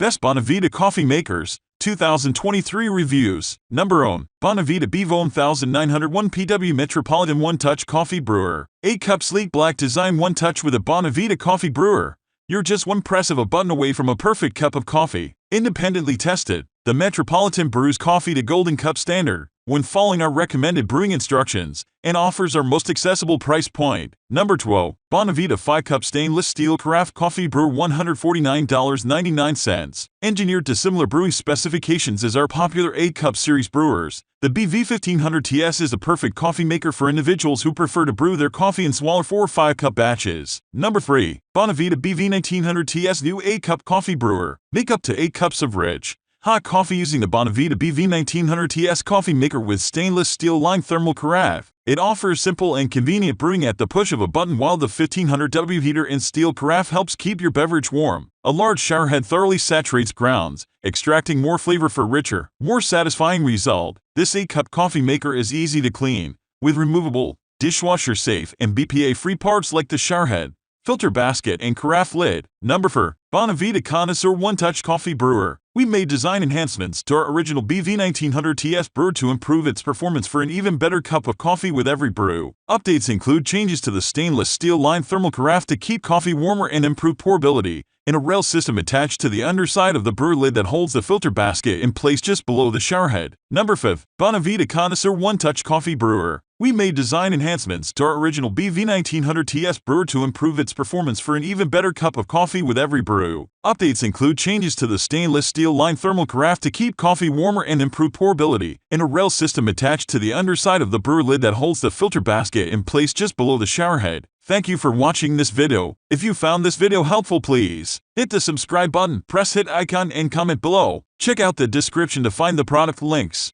Best Bonavita Coffee Makers, 2023 Reviews. Number 1. Bonavita Bevo 1901 PW Metropolitan 1-Touch Coffee Brewer. 8-cup sleek black design 1-touch with a Bonavita coffee brewer. You're just one press of a button away from a perfect cup of coffee. Independently tested, the Metropolitan brews coffee to Golden Cup standard when following our recommended brewing instructions and offers our most accessible price point. Number 12. Bonavita 5-cup stainless steel Carafe coffee brewer $149.99. Engineered to similar brewing specifications as our popular 8-cup series brewers, the BV1500TS is a perfect coffee maker for individuals who prefer to brew their coffee in smaller 4 or 5-cup batches. Number 3. Bonavita BV1900TS new 8-cup coffee brewer. Make up to 8 cups of rich, hot coffee using the Bonavita BV1900TS coffee maker with stainless steel-lined thermal carafe. It offers simple and convenient brewing at the push of a button, while the 1500W heater and steel carafe helps keep your beverage warm. A large showerhead thoroughly saturates grounds, extracting more flavor for richer, more satisfying result. This 8-cup coffee maker is easy to clean, with removable, dishwasher-safe and BPA-free parts like the showerhead, filter basket, and carafe lid. Number 4. Bonavita Connoisseur 1-Touch Coffee Brewer. We made design enhancements to our original BV1900TS brewer to improve its performance for an even better cup of coffee with every brew. Updates include changes to the stainless steel-lined thermal carafe to keep coffee warmer and improve pourability, and a rail system attached to the underside of the brewer lid that holds the filter basket in place just below the showerhead. Number 5. Bonavita Connoisseur 1-Touch Coffee Brewer. We made design enhancements to our original BV1900TS brewer to improve its performance for an even better cup of coffee with every brew. Updates include changes to the stainless steel-lined thermal carafe to keep coffee warmer and improve pourability, and a rail system attached to the underside of the brewer lid that holds the filter basket in place just below the showerhead. Thank you for watching this video. If you found this video helpful, please hit the subscribe button, press hit icon, and comment below. Check out the description to find the product links.